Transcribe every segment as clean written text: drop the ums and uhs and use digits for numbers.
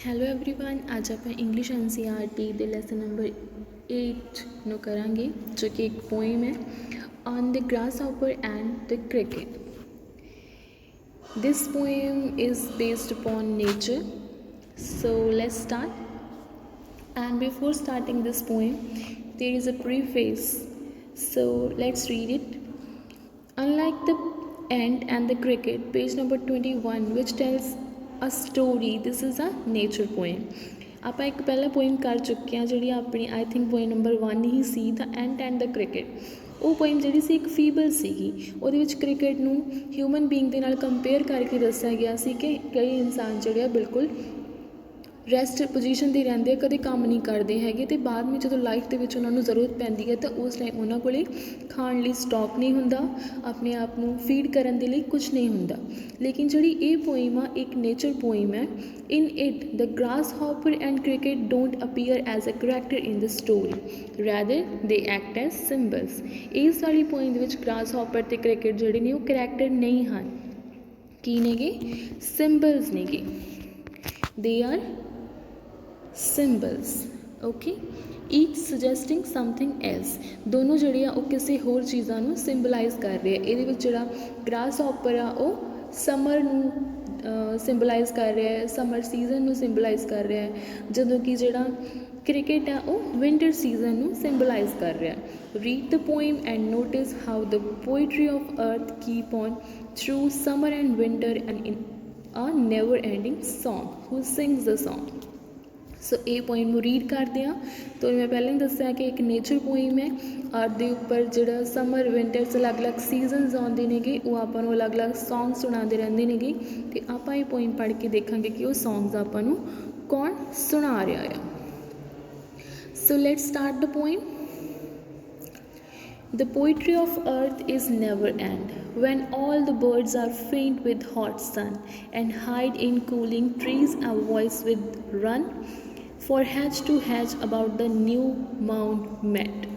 Hello everyone, ਅੱਜ ਆਪਾਂ English NCERT ਦੇ ਲੈਸਨ ਨੰਬਰ 8 ਨੂੰ ਕਰਾਂਗੇ ਜੋ ਕਿ ਇੱਕ ਪੋਇਮ ਹੈ on the grasshopper and the cricket. This poem is based upon nature, so let's start. And before starting this poem, there is a preface, so let's read it. Unlike the ant and the cricket, page number 21, which tells a story, this is a nature poem. ਆਪਾਂ ਇੱਕ ਪਹਿਲਾਂ poem ਕਰ ਚੁੱਕੇ ਹਾਂ ਜਿਹੜੀ ਆਪਣੀ I think poem number 1 he C, the ant and the cricket. ਉਹ poem ਜਿਹੜੀ ਸੀ ਇੱਕ ਫੀਬਲ ਸੀਗੀ, ਉਹਦੇ ਵਿੱਚ ਕ੍ਰਿਕਟ ਨੂੰ ਹਿਊਮਨ ਬੀਇੰਗ ਦੇ ਨਾਲ ਕੰਪੇਅਰ ਕਰਕੇ ਦੱਸਿਆ ਗਿਆ ਸੀ ਕਿ ਕਈ ਇਨਸਾਨ ਜਿਹੜੇ ਆ ਬਿਲਕੁਲ ਰੈਸਟ ਪੋਜੀਸ਼ਨ 'ਤੇ ਰਹਿੰਦੇ ਆ, ਕਦੇ ਕੰਮ ਨਹੀਂ ਕਰਦੇ ਹੈਗੇ, ਅਤੇ ਬਾਅਦ ਵਿੱਚ ਜਦੋਂ ਲਾਈਫ ਦੇ ਵਿੱਚ ਉਹਨਾਂ ਨੂੰ ਜ਼ਰੂਰਤ ਪੈਂਦੀ ਹੈ ਤਾਂ ਉਸ ਟਾਈਮ ਉਹਨਾਂ ਕੋਲ ਖਾਣ ਲਈ ਸਟਾਕ ਨਹੀਂ ਹੁੰਦਾ, ਆਪਣੇ ਆਪ ਨੂੰ ਫੀਡ ਕਰਨ ਦੇ ਲਈ ਕੁਛ ਨਹੀਂ ਹੁੰਦਾ। ਲੇਕਿਨ ਜਿਹੜੀ ਇਹ ਪੋਇਮ ਆ ਇੱਕ ਨੇਚਰ ਪੋਇਮ ਹੈ। In it the grasshopper and cricket don't appear as a character in the story, rather they act as symbols. ਇਸ ਵਾਲੀ ਪੋਇਮ ਦੇ ਵਿੱਚ grasshopper ਅਤੇ ਕ੍ਰਿਕਟ ਜਿਹੜੇ ਨੇ ਉਹ ਕਰੈਕਟਰ ਨਹੀਂ ਹਨ, ਕੀ ਨੇਗੇ? ਸਿੰਬਲਸ ਨੇਗੇ। they are symbols, okay, each suggesting something else. ਦੋਨੋਂ ਜਿਹੜੇ ਆ ਉਹ ਕਿਸੇ ਹੋਰ ਚੀਜ਼ਾਂ ਨੂੰ ਸਿੰਬਲਾਈਜ਼ ਕਰ ਰਹੇ ਆ। ਇਹਦੇ ਵਿੱਚ ਜਿਹੜਾ grasshopper ਆ ਉਹ ਸਮਰ ਨੂੰ ਸਿੰਬਲਾਈਜ਼ ਕਰ ਰਿਹਾ ਹੈ, ਸਮਰ ਸੀਜ਼ਨ ਨੂੰ ਸਿੰਬਲਾਈਜ਼ ਕਰ ਰਿਹਾ ਹੈ, ਜਦੋਂ ਕਿ ਜਿਹੜਾ ਕ੍ਰਿਕਟ ਆ ਉਹ ਵਿੰਟਰ ਸੀਜ਼ਨ ਨੂੰ ਸਿੰਬਲਾਈਜ਼ ਕਰ ਰਿਹਾ। Read the poem and notice how the poetry of earth keep on through summer and winter and in a never ending song. Who sings the song? So ਇਹ poem ਨੂੰ read ਕਰਦੇ ਹਾਂ। ਤਾਂ ਮੈਂ ਪਹਿਲਾਂ ਹੀ ਦੱਸਿਆ ਕਿ ਇੱਕ ਨੇਚਰ ਪੋਇਮ ਹੈ। ਅਰਥ ਦੇ ਉੱਪਰ ਜਿਹੜਾ ਸਮਰ ਵਿੰਟਰਸ ਅਲੱਗ-ਅਲੱਗ ਸੀਜ਼ਨਸ ਆਉਂਦੇ ਨੇਗੇ, ਉਹ ਆਪਾਂ ਨੂੰ ਅਲੱਗ-ਅਲੱਗ ਸੌਂਗ ਸੁਣਾਉਂਦੇ ਰਹਿੰਦੇ ਨੇਗੇ, ਅਤੇ ਆਪਾਂ ਇਹ ਪੋਇਮ ਪੜ੍ਹ ਕੇ ਦੇਖਾਂਗੇ ਕਿ ਉਹ ਸੌਂਗਸ ਆਪਾਂ ਨੂੰ ਕੌਣ ਸੁਣਾ ਰਿਹਾ ਆ। So let's start the poem. The poetry of earth is never end. When all the birds are faint with hot sun and hide in cooling trees, a voice will run for hedge to hedge about the new mound met.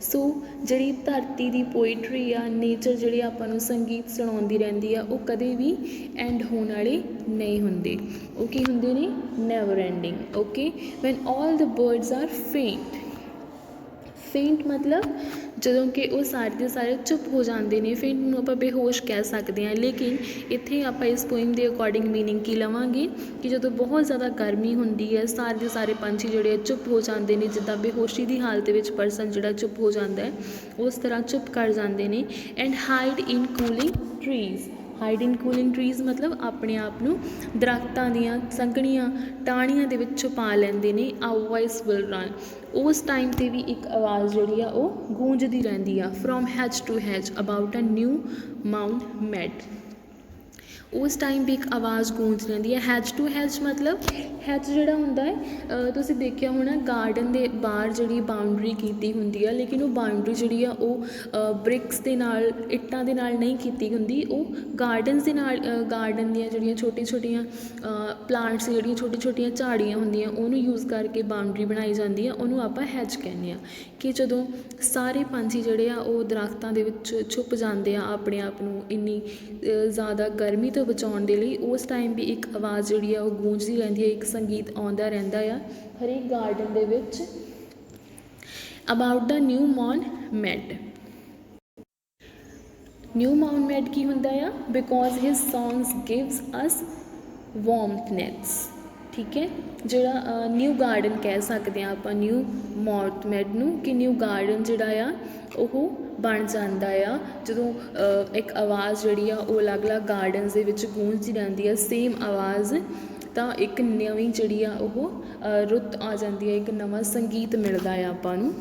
ਸੋ ਜਿਹੜੀ ਧਰਤੀ ਦੀ poetry ਆ, nature ਜਿਹੜੀ ਆਪਾਂ ਨੂੰ ਸੰਗੀਤ ਸੁਣਾਉਂਦੀ ਰਹਿੰਦੀ ਆ, ਉਹ ਕਦੇ ਵੀ ਐਂਡ ਹੋਣ ਵਾਲੇ ਨਹੀਂ ਹੁੰਦੇ। ਉਹ ਕੀ ਹੁੰਦੇ ਨੇ? Never ending. ਓਕੇ, ਵੈਨ ਆਲ ਦ ਬਰਡਸ ਆਰ ਫੇਂਟ। ਫੇਂਟ ਮਤਲਬ ਜਦੋਂ ਕਿ ਉਹ ਸਾਰੇ ਦੇ ਸਾਰੇ ਚੁੱਪ ਹੋ ਜਾਂਦੇ ਨੇ। ਫੇਂਟ ਨੂੰ ਆਪਾਂ ਬੇਹੋਸ਼ ਕਹਿ ਸਕਦੇ ਹਾਂ, ਲੇਕਿਨ ਇੱਥੇ ਆਪਾਂ ਇਸ ਪੋਇਮ ਦੇ ਅਕੋਰਡਿੰਗ ਮੀਨਿੰਗ ਕੀ ਲਵਾਂਗੇ ਕਿ ਜਦੋਂ ਬਹੁਤ ਜ਼ਿਆਦਾ ਗਰਮੀ ਹੁੰਦੀ ਹੈ, ਸਾਰੇ ਦੇ ਸਾਰੇ ਪੰਛੀ ਜਿਹੜੇ ਆ ਚੁੱਪ ਹੋ ਜਾਂਦੇ ਨੇ, ਜਿੱਦਾਂ ਬੇਹੋਸ਼ੀ ਦੀ ਹਾਲਤ ਵਿੱਚ ਪਰਸਨ ਜਿਹੜਾ ਚੁੱਪ ਹੋ ਜਾਂਦਾ ਹੈ, ਉਸ ਤਰ੍ਹਾਂ ਚੁੱਪ ਕਰ ਜਾਂਦੇ ਨੇ। And hide in cooling trees. Hide in cooling trees ਮਤਲਬ ਆਪਣੇ ਆਪ ਨੂੰ ਦਰੱਖਤਾਂ ਦੀਆਂ ਸੰਘਣੀਆਂ ਟਾਹਣੀਆਂ ਦੇ ਵਿੱਚ ਛੁਪਾ ਲੈਂਦੇ ਨੇ। ਆ ਵੋਇਸ ਵਿਲ ਰਨ। ਉਸ ਟਾਈਮ 'ਤੇ ਵੀ ਇੱਕ ਆਵਾਜ਼ ਜਿਹੜੀ ਆ ਉਹ ਗੂੰਜਦੀ ਰਹਿੰਦੀ ਆ। From hedge to hedge about a new mown mead. ਉਸ ਟਾਈਮ ਵੀ ਇੱਕ ਆਵਾਜ਼ ਗੂੰਜ ਰਹਿੰਦੀ ਹੈ। ਹੈਜ ਟੂ ਹੈਜ ਮਤਲਬ ਹੈਜ ਜਿਹੜਾ ਹੁੰਦਾ ਹੈ, ਤੁਸੀਂ ਦੇਖਿਆ ਹੋਣਾ ਗਾਰਡਨ ਦੇ ਬਾਹਰ ਜਿਹੜੀ ਬਾਊਂਡਰੀ ਕੀਤੀ ਹੁੰਦੀ ਆ, ਲੇਕਿਨ ਉਹ ਬਾਊਂਡਰੀ ਜਿਹੜੀ ਆ ਉਹ ਬ੍ਰਿਕਸ ਦੇ ਨਾਲ, ਇੱਟਾਂ ਦੇ ਨਾਲ ਨਹੀਂ ਕੀਤੀ ਹੁੰਦੀ, ਉਹ ਗਾਰਡਨਸ ਦੇ ਨਾਲ, ਗਾਰਡਨ ਦੀਆਂ ਜਿਹੜੀਆਂ ਛੋਟੀਆਂ ਛੋਟੀਆਂ ਪਲਾਂਟਸ, ਜਿਹੜੀਆਂ ਛੋਟੀਆਂ ਛੋਟੀਆਂ ਝਾੜੀਆਂ ਹੁੰਦੀਆਂ, ਉਹਨੂੰ ਯੂਜ਼ ਕਰਕੇ ਬਾਊਂਡਰੀ ਬਣਾਈ ਜਾਂਦੀ ਆ। ਉਹਨੂੰ ਆਪਾਂ ਹੈਜ ਕਹਿੰਦੇ ਹਾਂ। ਕਿ ਜਦੋਂ ਸਾਰੇ ਪੰਛੀ ਜਿਹੜੇ ਆ ਉਹ ਦਰੱਖਤਾਂ ਦੇ ਵਿੱਚ ਛੁਪ ਜਾਂਦੇ ਆ ਆਪਣੇ ਆਪ ਨੂੰ ਇੰਨੀ ਜ਼ਿਆਦਾ ਗਰਮੀ ਤੋਂ ਬਚਾਉਣ ਦੇ ਲਈ, ਉਸ ਟਾਈਮ ਵੀ ਇੱਕ ਆਵਾਜ਼ ਜਿਹੜੀ ਆ ਉਹ ਗੂੰਜਦੀ ਰਹਿੰਦੀ ਹੈ, ਇੱਕ ਸੰਗੀਤ ਆਉਂਦਾ ਰਹਿੰਦਾ ਆ ਹਰੇਕ ਗਾਰਡਨ ਦੇ ਵਿੱਚ। About the new mown mead. New mown mead ਕੀ ਹੁੰਦਾ ਆ? Because his songs gives us warmthness. ਠੀਕ ਹੈ, ਜਿਹੜਾ ਨਿਊ ਗਾਰਡਨ ਕਹਿ ਸਕਦੇ ਹਾਂ ਆਪਾਂ ਨਿਊ ਮਾਊਂਟ ਮੈਡ ਨੂੰ, ਕਿ ਨਿਊ ਗਾਰਡਨ ਜਿਹੜਾ ਆ ਉਹ ਬਣ ਜਾਂਦਾ ਆ ਜਦੋਂ ਇੱਕ ਆਵਾਜ਼ ਜਿਹੜੀ ਆ ਉਹ ਅਲੱਗ-ਅਲੱਗ ਗਾਰਡਨਸ ਦੇ ਵਿੱਚ ਗੂੰਜਦੀ ਰਹਿੰਦੀ ਆ, ਸੇਮ ਆਵਾਜ਼। ਤਾਂ ਇੱਕ ਨਵੀਂ ਜਿਹੜੀ ਆ ਉਹ ਰੁੱਤ ਆ ਜਾਂਦੀ ਹੈ, ਇੱਕ ਨਵਾਂ ਸੰਗੀਤ ਮਿਲਦਾ ਆ ਆਪਾਂ ਨੂੰ।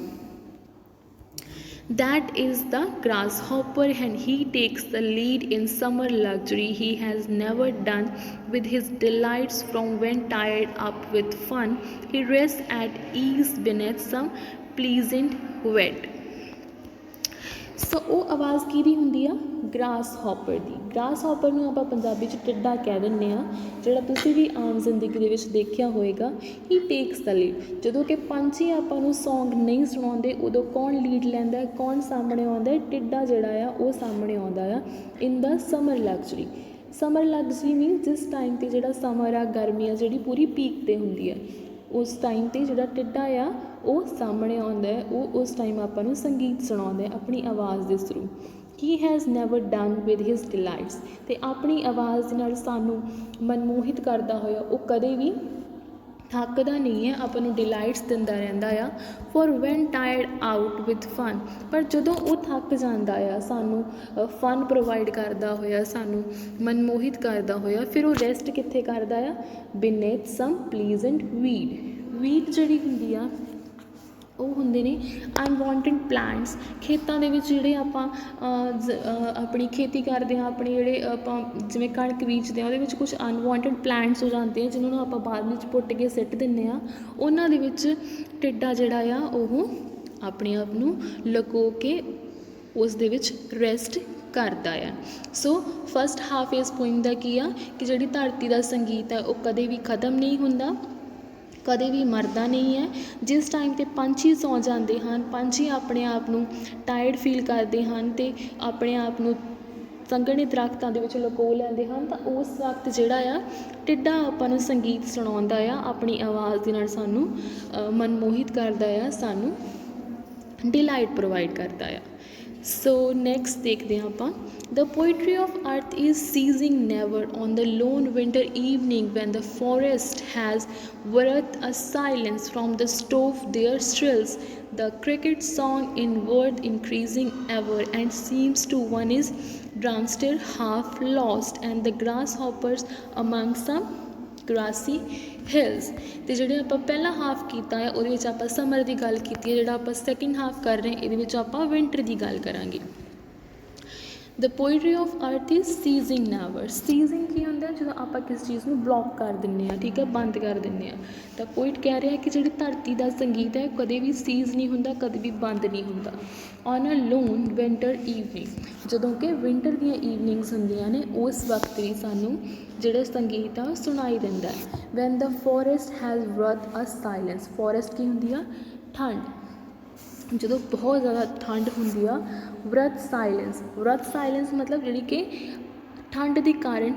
That is the grasshopper and he takes the lead in summer luxury. He has never done with his delights from when tired up with fun. He rests at ease beneath some pleasant wet. ਸੋ ਉਹ ਆਵਾਜ਼ ਕਿਹਦੀ ਹੁੰਦੀ ਆ? Grass hopper ਦੀ। Grass hopper ਨੂੰ ਆਪਾਂ ਪੰਜਾਬੀ 'ਚ ਟਿੱਡਾ ਕਹਿ ਦਿੰਦੇ ਹਾਂ, ਜਿਹੜਾ ਤੁਸੀਂ ਵੀ ਆਮ ਜ਼ਿੰਦਗੀ ਦੇ ਵਿੱਚ ਦੇਖਿਆ ਹੋਏਗਾ। ਹੀ ਟੇਕਸ ਦਾ ਲੀਡ। ਜਦੋਂ ਕਿ ਪੰਛੀ ਆਪਾਂ ਨੂੰ ਸੌਂਗ ਨਹੀਂ ਸੁਣਾਉਂਦੇ, ਉਦੋਂ ਕੌਣ ਲੀਡ ਲੈਂਦਾ, ਕੌਣ ਸਾਹਮਣੇ ਆਉਂਦਾ? ਟਿੱਡਾ ਜਿਹੜਾ ਆ ਉਹ ਸਾਹਮਣੇ ਆਉਂਦਾ ਆ in the summer luxury. Summer luxury means ਜਿਸ ਟਾਈਮ 'ਤੇ ਜਿਹੜਾ ਸਮਰ ਆ, ਗਰਮੀ ਆ ਜਿਹੜੀ ਪੂਰੀ ਪੀਕ 'ਤੇ ਹੁੰਦੀ ਹੈ, ਉਸ ਟਾਈਮ 'ਤੇ ਜਿਹੜਾ ਟਿੱਡਾ ਆ ਉਹ ਸਾਹਮਣੇ ਆਉਂਦਾ ਹੈ, ਉਹ ਉਸ ਟਾਈਮ ਆਪਾਂ ਨੂੰ ਸੰਗੀਤ ਸੁਣਾਉਂਦਾ ਹੈ ਆਪਣੀ ਆਵਾਜ਼ ਦੇ through. He has never done with his delights, ਅਤੇ ਆਪਣੀ ਆਵਾਜ਼ ਦੇ ਨਾਲ ਸਾਨੂੰ ਮਨਮੋਹਿਤ ਕਰਦਾ ਹੋਇਆ ਉਹ ਕਦੇ ਵੀ ਥੱਕਦਾ ਨਹੀਂ ਹੈ, ਆਪਾਂ ਨੂੰ ਡਿਲਾਈਟਸ ਦਿੰਦਾ ਰਹਿੰਦਾ ਆ। For when tired out with fun, ਪਰ ਜਦੋਂ ਉਹ ਥੱਕ ਜਾਂਦਾ ਆ, ਸਾਨੂੰ ਫਨ ਪ੍ਰੋਵਾਈਡ ਕਰਦਾ ਹੋਇਆ, ਸਾਨੂੰ ਮਨਮੋਹਿਤ ਕਰਦਾ ਹੋਇਆ, ਫਿਰ ਉਹ ਰੈਸਟ ਕਿੱਥੇ ਕਰਦਾ ਆ? ਬਿਨੇਥ ਸਮ ਪਲੀਜ਼ੈਂਟ ਵੀਡ। ਵੀਡ ਜਿਹੜੀ ਹੁੰਦੀ ਆ ਉਹ ਹੁੰਦੇ ਨੇ ਅਨਵਾਂਟਡ ਪਲਾਂਟਸ। ਖੇਤਾਂ ਦੇ ਵਿੱਚ ਜਿਹੜੇ ਆਪਾਂ ਆਪਣੀ ਖੇਤੀ ਕਰਦੇ ਹਾਂ, ਆਪਣੀ ਜਿਹੜੇ ਆਪਾਂ ਜਿਵੇਂ ਕਣਕ ਬੀਜਦੇ ਹਾਂ, ਉਹਦੇ ਵਿੱਚ ਕੁਛ ਅਨਵਾਂਟਡ ਪਲਾਂਟਸ ਹੋ ਜਾਂਦੇ ਆ ਜਿਹਨਾਂ ਨੂੰ ਆਪਾਂ ਬਾਅਦ ਵਿੱਚ ਪੁੱਟ ਕੇ ਸਿੱਟ ਦਿੰਦੇ ਹਾਂ। ਉਹਨਾਂ ਦੇ ਵਿੱਚ ਟਿੱਡਾ ਜਿਹੜਾ ਆ ਉਹ ਆਪਣੇ ਆਪ ਨੂੰ ਲੁਕੋ ਕੇ ਉਸ ਦੇ ਵਿੱਚ ਰੈਸਟ ਕਰਦਾ ਆ। ਸੋ ਫਸਟ ਹਾਫ ਇਸ ਪੋਇਮ ਦਾ ਕੀ ਆ ਕਿ ਜਿਹੜੀ ਧਰਤੀ ਦਾ ਸੰਗੀਤ ਹੈ ਉਹ ਕਦੇ ਵੀ ਖ਼ਤਮ ਨਹੀਂ ਹੁੰਦਾ, ਕਦੇ ਵੀ ਮਰਦਾ ਨਹੀਂ ਹੈ। ਜਿਸ ਟਾਈਮ 'ਤੇ ਪੰਛੀ ਸੌਂ ਜਾਂਦੇ ਹਨ, ਪੰਛੀ ਆਪਣੇ ਆਪ ਨੂੰ ਟਾਇਰਡ ਫੀਲ ਕਰਦੇ ਹਨ ਅਤੇ ਆਪਣੇ ਆਪ ਨੂੰ ਸੰਘਣੇ ਦਰੱਖਤਾਂ ਦੇ ਵਿੱਚ ਲੁਕੋ ਲੈਂਦੇ ਹਨ, ਤਾਂ ਉਸ ਵਕਤ ਜਿਹੜਾ ਆ ਟਿੱਡਾ ਆਪਾਂ ਨੂੰ ਸੰਗੀਤ ਸੁਣਾਉਂਦਾ ਆ, ਆਪਣੀ ਆਵਾਜ਼ ਦੇ ਨਾਲ ਸਾਨੂੰ ਮਨਮੋਹਿਤ ਕਰਦਾ ਆ, ਸਾਨੂੰ ਡਿਲਾਈਟ ਪ੍ਰੋਵਾਈਡ ਕਰਦਾ ਆ। ਸੋ ਨੈਕਸਟ ਦੇਖਦੇ ਹਾਂ ਆਪਾਂ। The poetry of earth is ceasing never on the lone winter evening when the forest has breathed a silence from the stove there strills the cricket song in word increasing ever and seems to one is drumstill half lost and the grasshoppers among some grassy hills। ਅਤੇ ਜਿਹੜੇ ਆਪਾਂ ਪਹਿਲਾ half ਕੀਤਾ ਹੈ ਉਹਦੇ ਵਿੱਚ ਆਪਾਂ summer ਦੀ ਗੱਲ ਕੀਤੀ ਹੈ, ਜਿਹੜਾ ਆਪਾਂ ਸੈਕਿੰਡ ਹਾਫ ਕਰ ਰਹੇ ਇਹਦੇ ਵਿੱਚ ਆਪਾਂ ਵਿੰਟਰ ਦੀ ਗੱਲ ਕਰਾਂਗੇ। The poetry of earth is ceasing never. Ceasing ਕੀ ਹੁੰਦਾ? ਜਦੋਂ ਆਪਾਂ ਕਿਸ ਚੀਜ਼ ਨੂੰ ਬਲੋਕ ਕਰ ਦਿੰਦੇ ਹਾਂ, ਠੀਕ ਹੈ, ਬੰਦ ਕਰ ਦਿੰਦੇ ਹਾਂ। ਤਾਂ ਪੋਇਟ ਕਹਿ ਰਿਹਾ ਕਿ ਜਿਹੜੀ ਧਰਤੀ ਦਾ ਸੰਗੀਤ ਹੈ ਕਦੇ ਵੀ ਸੀਜ਼ ਨਹੀਂ ਹੁੰਦਾ, ਕਦੇ ਵੀ ਬੰਦ ਨਹੀਂ ਹੁੰਦਾ। On a lone winter evening, ਜਦੋਂ ਕਿ ਵਿੰਟਰ ਦੀਆਂ ਈਵਨਿੰਗਸ ਹੁੰਦੀਆਂ ਨੇ, ਉਸ ਵਕਤ ਵੀ ਸਾਨੂੰ ਜਿਹੜਾ ਸੰਗੀਤ ਆ ਸੁਣਾਈ ਦਿੰਦਾ ਹੈ। When the forest has wrought a silence. Forest ਕੀ ਹੁੰਦੀ ਆ? ਠੰਡ। ਜਦੋਂ ਬਹੁਤ ਜ਼ਿਆਦਾ ਠੰਡ ਹੁੰਦੀ ਆ, ਬ੍ਰਥ ਸਾਇਲੈਂਸ। ਬ੍ਰਥ ਸਾਇਲੈਂਸ ਮਤਲਬ ਜਿਹੜੀ ਕਿ ਠੰਡ ਦੇ ਕਾਰਨ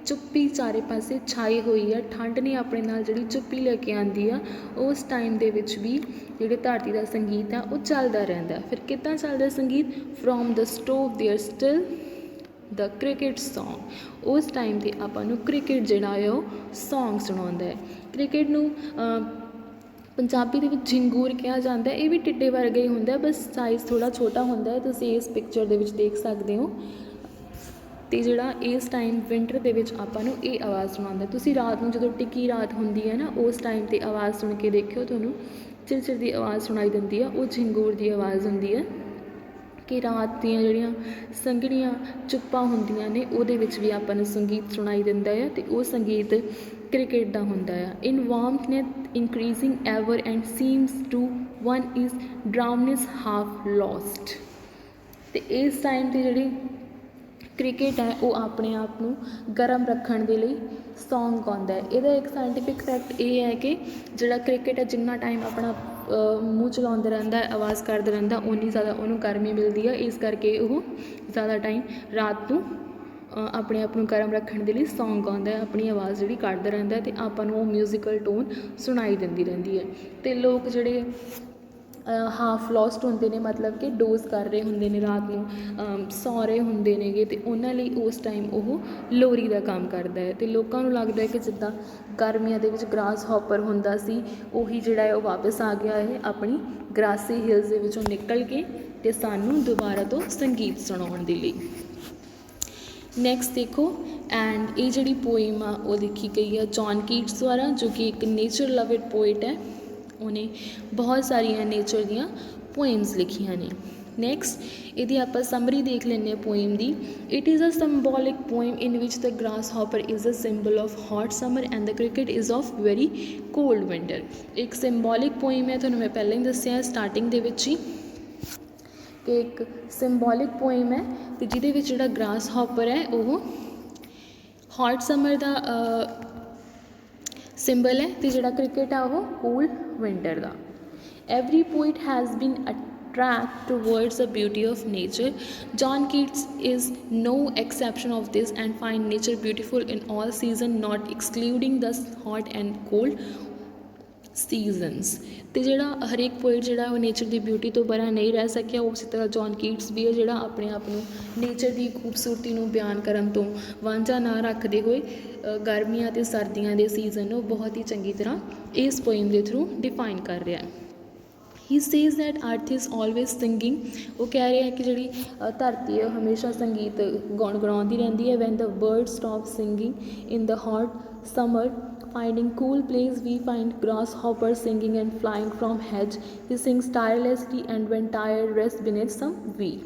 ਚੁੱਪੀ ਚਾਰੇ ਪਾਸੇ ਛਾਈ ਹੋਈ ਆ, ਠੰਡ ਨੇ ਆਪਣੇ ਨਾਲ ਜਿਹੜੀ ਚੁੱਪੀ ਲੈ ਕੇ ਆਉਂਦੀ ਆ, ਉਸ ਟਾਈਮ ਦੇ ਵਿੱਚ ਵੀ ਜਿਹੜੇ ਧਰਤੀ ਦਾ ਸੰਗੀਤ ਆ ਉਹ ਚੱਲਦਾ ਰਹਿੰਦਾ। ਫਿਰ ਕਿੱਦਾਂ ਚੱਲਦਾ ਸੰਗੀਤ? From the stove there still the cricket song. ਉਸ ਟਾਈਮ 'ਤੇ ਆਪਾਂ ਨੂੰ ਕ੍ਰਿਕਟ ਜਿਹੜਾ ਹੈ ਉਹ ਸੌਂਗ ਸੁਣਾਉਂਦਾ ਹੈ। ਕ੍ਰਿਕਟ ਨੂੰ ਪੰਜਾਬੀ ਦੇ ਵਿੱਚ ਝਿੰਗੂਰ ਕਿਹਾ ਜਾਂਦਾ। ਇਹ ਵੀ ਟਿੱਡੇ ਵਰਗਾ ਹੀ ਹੁੰਦਾ, ਬਸ ਸਾਈਜ਼ ਥੋੜ੍ਹਾ ਛੋਟਾ ਹੁੰਦਾ ਹੈ, ਤੁਸੀਂ ਇਸ ਪਿਕਚਰ ਦੇ ਵਿੱਚ ਦੇਖ ਸਕਦੇ ਹੋ। ਅਤੇ ਜਿਹੜਾ ਇਸ ਟਾਈਮ ਵਿੰਟਰ ਦੇ ਵਿੱਚ ਆਪਾਂ ਨੂੰ ਇਹ ਆਵਾਜ਼ ਸੁਣਾਉਂਦਾ। ਤੁਸੀਂ ਰਾਤ ਨੂੰ ਜਦੋਂ ਟਿੱਕੀ ਰਾਤ ਹੁੰਦੀ ਹੈ ਨਾ, ਉਸ ਟਾਈਮ 'ਤੇ ਆਵਾਜ਼ ਸੁਣ ਕੇ ਦੇਖਿਓ, ਤੁਹਾਨੂੰ ਚਿਰ ਦੀ ਆਵਾਜ਼ ਸੁਣਾਈ ਦਿੰਦੀ ਆ, ਉਹ ਝਿੰਗੂਰ ਦੀ ਆਵਾਜ਼ ਹੁੰਦੀ ਹੈ। ਕਿ ਰਾਤ ਦੀਆਂ ਜਿਹੜੀਆਂ ਸੰਘਣੀਆਂ ਚੁੱਪਾਂ ਹੁੰਦੀਆਂ ਨੇ ਉਹਦੇ ਵਿੱਚ ਵੀ ਆਪਾਂ ਨੂੰ ਸੰਗੀਤ ਸੁਣਾਈ ਦਿੰਦਾ ਆ, ਅਤੇ ਉਹ ਸੰਗੀਤ ਕ੍ਰਿਕਟ ਦਾ ਹੁੰਦਾ ਆ। In warmth increasing ever and seems to one is drowsiness half lost. ਅਤੇ ਇਸ ਟਾਈਮ 'ਤੇ ਜਿਹੜੀ ਕ੍ਰਿਕਟ ਹੈ ਉਹ ਆਪਣੇ ਆਪ ਨੂੰ ਗਰਮ ਰੱਖਣ ਦੇ ਲਈ ਸੌਂਗ ਗਾਉਂਦਾ ਹੈ। ਇਹਦਾ ਇੱਕ ਸਾਇੰਟੀਫਿਕ ਫੈਕਟ ਇਹ ਹੈ ਕਿ ਜਿਹੜਾ ਕ੍ਰਿਕਟ ਹੈ ਜਿੰਨਾ ਟਾਈਮ ਆਪਣਾ ਮੂੰਹ ਚਲਾਉਂਦਾ ਰਹਿੰਦਾ, ਆਵਾਜ਼ ਕਰਦਾ ਰਹਿੰਦਾ, ਓਨੀ ਜ਼ਿਆਦਾ ਉਹਨੂੰ ਗਰਮੀ ਮਿਲਦੀ ਹੈ। ਇਸ ਕਰਕੇ ਉਹ ਜ਼ਿਆਦਾ ਟਾਈਮ ਰਾਤ ਨੂੰ ਆਪਣੇ ਆਪ ਨੂੰ ਗਰਮ ਰੱਖਣ ਦੇ ਲਈ ਸੌਂਗ ਗਾਉਂਦਾ ਹੈ, ਆਪਣੀ ਆਵਾਜ਼ ਜਿਹੜੀ ਕੱਢਦਾ ਰਹਿੰਦਾ, ਅਤੇ ਆਪਾਂ ਨੂੰ ਉਹ ਮਿਊਜ਼ੀਕਲ ਟੋਨ ਸੁਣਾਈ ਦਿੰਦੀ ਰਹਿੰਦੀ ਹੈ। ਅਤੇ ਲੋਕ ਜਿਹੜੇ ਹਾਫ ਲੋਸਟ ਹੁੰਦੇ ਨੇ, ਮਤਲਬ ਕਿ ਡੋਜ਼ ਕਰ ਰਹੇ ਹੁੰਦੇ ਨੇ, ਰਾਤ ਨੂੰ ਸੌ ਰਹੇ ਹੁੰਦੇ ਨੇਗੇ, ਅਤੇ ਉਹਨਾਂ ਲਈ ਉਸ ਟਾਈਮ ਉਹ ਲੋਰੀ ਦਾ ਕੰਮ ਕਰਦਾ ਹੈ। ਅਤੇ ਲੋਕਾਂ ਨੂੰ ਲੱਗਦਾ ਹੈ ਕਿ ਜਿੱਦਾਂ ਗਰਮੀਆਂ ਦੇ ਵਿੱਚ ਗ੍ਰਾਸ ਹੌਪਰ ਹੁੰਦਾ ਸੀ, ਉਹੀ ਜਿਹੜਾ ਹੈ ਉਹ ਵਾਪਸ ਆ ਗਿਆ ਹੈ ਆਪਣੀ ਗ੍ਰਾਸੀ ਹਿਲਸ ਦੇ ਵਿੱਚੋਂ ਨਿਕਲ ਕੇ, ਅਤੇ ਸਾਨੂੰ ਦੁਬਾਰਾ ਤੋਂ ਸੰਗੀਤ ਸੁਣਾਉਣ ਦੇ ਲਈ। ਨੈਕਸਟ ਦੇਖੋ, ਐਂਡ ਇਹ ਜਿਹੜੀ ਪੋਇਮ ਆ ਉਹ ਲਿਖੀ ਗਈ ਆ ਜੌਨ ਕੀਟਸ ਦੁਆਰਾ, ਜੋ ਕਿ ਇੱਕ ਨੇਚਰ ਲਵਡ ਪੋਇਟ ਹੈ। ਉਹਨੇ ਬਹੁਤ ਸਾਰੀਆਂ ਨੇਚਰ ਦੀਆਂ ਪੋਇਮਸ ਲਿਖੀਆਂ ਨੇ। ਨੈਕਸਟ ਇਹਦੀ ਆਪਾਂ ਸਮਰੀ ਦੇਖ ਲੈਂਦੇ ਹਾਂ ਪੋਇਮ ਦੀ। It is a symbolic poem in which the grasshopper is a symbol of hot summer and the cricket is of very cold winter. ਇੱਕ ਸਿੰਬੋਲਿਕ ਪੋਇਮ ਹੈ, ਤੁਹਾਨੂੰ ਮੈਂ ਪਹਿਲਾਂ ਹੀ ਦੱਸਿਆ ਸਟਾਰਟਿੰਗ ਦੇ ਵਿੱਚ ਹੀ ਕਿ ਇੱਕ ਸਿੰਬੋਲਿਕ ਪੋਇਮ ਹੈ, ਅਤੇ ਜਿਹਦੇ ਵਿੱਚ ਜਿਹੜਾ ਗ੍ਰਾਸ ਹੌਪਰ ਹੈ ਉਹ ਹੌਟ ਸਮਰ ਦਾ ਸਿੰਬਲ ਹੈ, ਅਤੇ ਜਿਹੜਾ ਕ੍ਰਿਕਟ ਆ ਉਹ cold winter the. Every poet has been attract towards the beauty of nature. John Keats is no exception of this and find nature beautiful in all season, not excluding the hot and cold seasons. ਅਤੇ ਜਿਹੜਾ ਹਰੇਕ poet ਜਿਹੜਾ ਉਹ nature ਦੀ beauty ਤੋਂ ਪਰਾਂ ਨਹੀਂ ਰਹਿ ਸਕਿਆ, ਉਸੇ ਤਰ੍ਹਾਂ ਜੌਨ ਕੀਟਸ ਵੀ ਹੈ ਜਿਹੜਾ ਆਪਣੇ ਆਪ ਨੂੰ ਨੇਚਰ ਦੀ ਖੂਬਸੂਰਤੀ ਨੂੰ ਬਿਆਨ ਕਰਨ ਤੋਂ ਵਾਂਝਾ ਨਾ ਰੱਖਦੇ ਹੋਏ ਗਰਮੀਆਂ ਅਤੇ ਸਰਦੀਆਂ ਦੇ ਸੀਜ਼ਨ ਨੂੰ ਬਹੁਤ ਹੀ ਚੰਗੀ ਤਰ੍ਹਾਂ ਇਸ ਪੋਇਮ ਦੇ ਥਰੂ ਡਿਫਾਈਨ ਕਰ ਰਿਹਾ। He says that earth is always singing, ਉਹ ਕਹਿ ਰਿਹਾ ਕਿ ਜਿਹੜੀ ਧਰਤੀ ਹੈ ਉਹ ਹਮੇਸ਼ਾ ਸੰਗੀਤ ਗੁਣਗੁਣਾਉਂਦੀ ਰਹਿੰਦੀ ਹੈ। When the bird stop singing in the hot summer, finding cool place we find grasshoppers singing and flying from hedge. He sings tirelessly and when tired rests beneath some wheel.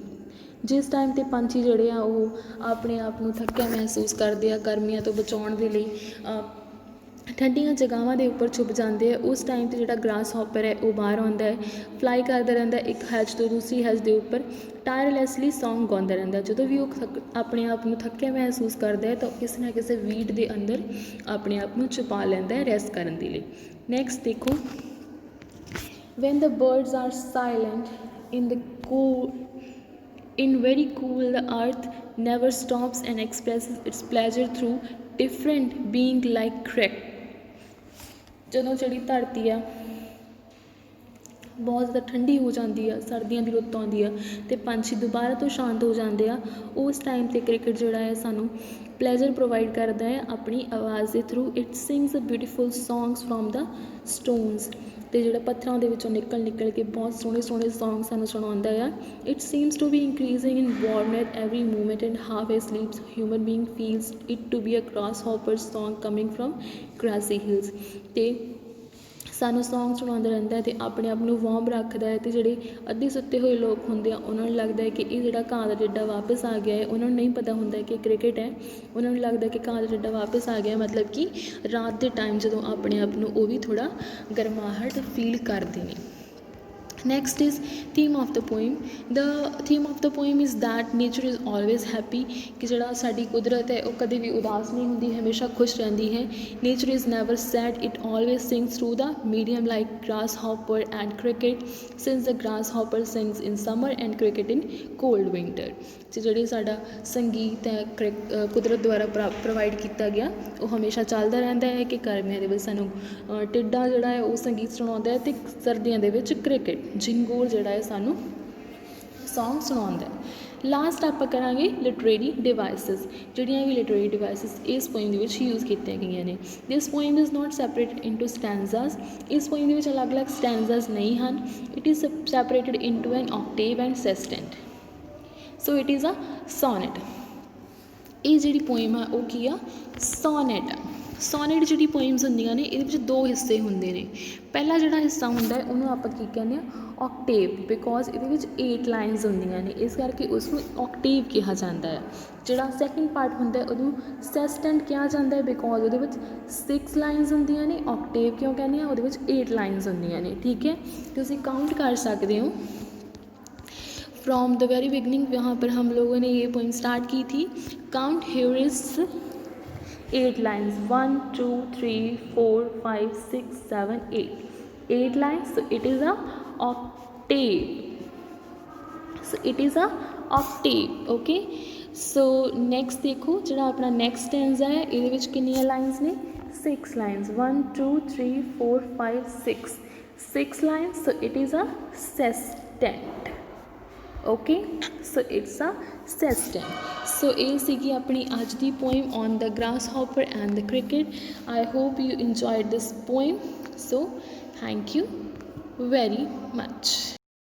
ਜਿਸ ਟਾਈਮ 'ਤੇ ਪੰਛੀ ਜਿਹੜੇ ਆ ਉਹ ਆਪਣੇ ਆਪ ਨੂੰ ਥੱਕਿਆ ਮਹਿਸੂਸ ਕਰਦੇ ਆ, ਗਰਮੀਆਂ ਤੋਂ ਬਚਾਉਣ ਦੇ ਲਈ ਠੰਡੀਆਂ ਜਗ੍ਹਾਵਾਂ ਦੇ ਉੱਪਰ ਛੁਪ ਜਾਂਦੇ ਆ, ਉਸ ਟਾਈਮ 'ਤੇ ਜਿਹੜਾ ਗ੍ਰਾਸ ਹੋਪਰ ਹੈ ਉਹ ਬਾਹਰ ਆਉਂਦਾ ਹੈ, ਫਲਾਈ ਕਰਦਾ ਰਹਿੰਦਾ ਇੱਕ ਹੈਜ ਤੋਂ ਦੂਸਰੀ ਹੈਜ ਦੇ ਉੱਪਰ, ਟਾਇਰਲੈਸਲੀ ਸੌਂਗ ਗਾਉਂਦਾ ਰਹਿੰਦਾ। ਜਦੋਂ ਵੀ ਉਹ ਆਪਣੇ ਆਪ ਨੂੰ ਥੱਕਿਆ ਮਹਿਸੂਸ ਕਰਦਾ ਹੈ ਤਾਂ ਕਿਸੇ ਨਾ ਕਿਸੇ ਵੀਡ ਦੇ ਅੰਦਰ ਆਪਣੇ ਆਪ ਨੂੰ ਛੁਪਾ ਲੈਂਦਾ ਹੈ ਰੈਸਟ ਕਰਨ ਦੇ ਲਈ। ਨੈਕਸਟ ਦੇਖੋ, when the birds are silent in very cool, the earth never stops and expresses its pleasure through different being like crick. ਜਦੋਂ ਜਿਹੜੀ ਧਰਤੀ ਆ ਬਹੁਤ ਜ਼ਿਆਦਾ ਠੰਡੀ ਹੋ ਜਾਂਦੀ ਆ, ਸਰਦੀਆਂ ਦੀ ਰੁੱਤ ਆਉਂਦੀ ਆ ਅਤੇ ਪੰਛੀ ਦੁਬਾਰਾ ਤੋਂ ਸ਼ਾਂਤ ਹੋ ਜਾਂਦੇ ਆ, ਉਸ ਟਾਈਮ 'ਤੇ ਕ੍ਰਿਕਟ ਜਿਹੜਾ ਹੈ ਸਾਨੂੰ ਪਲੈਜ਼ਰ ਪ੍ਰੋਵਾਈਡ ਕਰਦਾ ਹੈ ਆਪਣੀ ਆਵਾਜ਼ ਦੇ through. It sings a beautiful songs from the stones, ਅਤੇ ਜਿਹੜਾ ਪੱਥਰਾਂ ਦੇ ਵਿੱਚੋਂ ਨਿਕਲ ਕੇ ਬਹੁਤ ਸੋਹਣੇ ਸੋਹਣੇ ਸੌਂਗ ਸਾਨੂੰ ਸੁਣਾਉਂਦਾ ਆ। It seems to be increasing in warmth every moment and half a sleeps human being feels it to be a grasshopper song coming from grassy hills, ਅਤੇ ਸਾਨੂੰ ਸੌਂਗ ਸੁਣਾਉਂਦਾ ਰਹਿੰਦਾ ਅਤੇ ਆਪਣੇ ਆਪ ਨੂੰ ਵਾਰਮ ਰੱਖਦਾ ਹੈ। ਅਤੇ ਜਿਹੜੇ ਅੱਧੇ ਸੁੱਤੇ ਹੋਏ ਲੋਕ ਹੁੰਦੇ ਆ ਉਹਨਾਂ ਨੂੰ ਲੱਗਦਾ ਹੈ ਕਿ ਇਹ ਜਿਹੜਾ ਘਾਹ ਦਾ ਟਿੱਡਾ ਵਾਪਸ ਆ ਗਿਆ ਹੈ, ਉਹਨਾਂ ਨੂੰ ਨਹੀਂ ਪਤਾ ਹੁੰਦਾ ਕਿ ਕ੍ਰਿਕਟ ਹੈ, ਉਹਨਾਂ ਨੂੰ ਲੱਗਦਾ ਕਿ ਘਾਹ ਦਾ ਟਿੱਡਾ ਵਾਪਸ ਆ ਗਿਆ, ਮਤਲਬ ਕਿ ਰਾਤ ਦੇ ਟਾਈਮ ਜਦੋਂ ਆਪਣੇ ਆਪ ਨੂੰ ਉਹ ਵੀ ਥੋੜ੍ਹਾ ਗਰਮਾਹਟ ਫੀਲ ਕਰਦੇ ਨੇ। Next is theme of the poem. The theme of the poem is that nature is always happy, ਕਿ ਜਿਹੜਾ ਸਾਡੀ ਕੁਦਰਤ ਹੈ ਉਹ ਕਦੇ ਵੀ ਉਦਾਸ ਨਹੀਂ ਹੁੰਦੀ, ਹਮੇਸ਼ਾ ਖੁਸ਼ ਰਹਿੰਦੀ ਹੈ। Nature is never sad, it always sings through the medium like grasshopper and cricket, since the grasshopper sings in summer and cricket in cold winter. ਅਤੇ ਜਿਹੜੀ ਸਾਡਾ ਸੰਗੀਤ ਹੈ ਕੁਦਰਤ ਦੁਆਰਾ ਪ੍ਰੋਵਾਈਡ ਕੀਤਾ ਗਿਆ ਉਹ ਹਮੇਸ਼ਾ ਚੱਲਦਾ ਰਹਿੰਦਾ ਹੈ ਕਿ ਗਰਮੀਆਂ ਦੇ ਵਿੱਚ ਸਾਨੂੰ ਟਿੱਡਾ ਜਿਹੜਾ ਹੈ ਉਹ ਸੰਗੀਤ ਸੁਣਾਉਂਦਾ ਹੈ ਅਤੇ ਸਰਦੀਆਂ ਦੇ ਵਿੱਚ ਕ੍ਰਿਕਟ ਝਿੰਗੂਰ ਜਿਹੜਾ ਹੈ ਸਾਨੂੰ ਸੌਂਗ ਸੁਣਾਉਂਦਾ ਹੈ। ਲਾਸਟ ਆਪਾਂ ਕਰਾਂਗੇ ਲਿਟਰੇਰੀ ਡਿਵਾਈਸਿਸ, ਜਿਹੜੀਆਂ ਵੀ ਲਿਟਰੇਰੀ ਡਿਵਾਈਸਿਸ ਇਸ ਪੋਇਮ ਦੇ ਵਿੱਚ ਯੂਜ਼ ਕੀਤੀਆਂ ਗਈਆਂ ਨੇ। This poem is not separated into stanzas, ਇਸ ਪੋਇਮ ਦੇ ਵਿੱਚ ਅਲੱਗ-ਅਲੱਗ ਸਟੈਂਜ਼ਾਸ ਨਹੀਂ ਹਨ। It is separated into an octave and sestet, so it is a sonnet. ਇਹ ਜਿਹੜੀ ਪੋਇਮ ਆ ਉਹ ਕੀ ਆ, ਸੋਨੇਟ ਆ। ਸੋਨੇਟ ਜਿਹੜੀ ਪੋਇਮਸ ਹੁੰਦੀਆਂ ਨੇ ਇਹਦੇ ਵਿੱਚ ਦੋ ਹਿੱਸੇ ਹੁੰਦੇ ਨੇ। ਪਹਿਲਾ ਜਿਹੜਾ ਹਿੱਸਾ ਹੁੰਦਾ ਹੈ ਉਹਨੂੰ ਆਪਾਂ ਕੀ ਕਹਿੰਦੇ ਹਾਂ, ਆਕਟੇਵ, ਬਿਕੋਜ਼ ਇਹਦੇ ਵਿੱਚ 8 ਲਾਈਨਸ ਹੁੰਦੀਆਂ ਨੇ, ਇਸ ਕਰਕੇ ਉਸਨੂੰ ਆਕਟੇਵ ਕਿਹਾ ਜਾਂਦਾ ਹੈ। ਜਿਹੜਾ ਸੈਕਿੰਡ ਪਾਰਟ ਹੁੰਦਾ ਉਹਨੂੰ ਸੈਸਟੈਂਟ ਕਿਹਾ ਜਾਂਦਾ ਹੈ, ਬਿਕੋਜ਼ ਉਹਦੇ ਵਿੱਚ 6 ਲਾਈਨਸ ਹੁੰਦੀਆਂ ਨੇ। ਆਕਟੇਵ ਕਿਉਂ ਕਹਿੰਦੇ ਆ, ਉਹਦੇ ਵਿੱਚ 8 ਲਾਈਨਸ ਹੁੰਦੀਆਂ ਨੇ। ਠੀਕ ਹੈ, ਤੁਸੀਂ ਕਾਊਂਟ ਕਰ ਸਕਦੇ ਹੋ। फ्रॉम द वेरी बिगनिंग वहाँ पर हम लोगों ने ये पोइम स्टार्ट की थी। Count here is 8 lines, 1 2 3 4 5 6 7 8 lines. So it is a Octave, so it is a Octave. Okay, so next देखो जो अपना नैक्सट स्टैंजा है ये कितनी लाइन्स ने, 6 lines, 1 2 3 4 5 6 lines. So it is a sestet. Okay, so it's a sestet. So ये सीगी अपनी अज दी poem on the grasshopper and the cricket. I hope you enjoyed this poem, so thank you very much.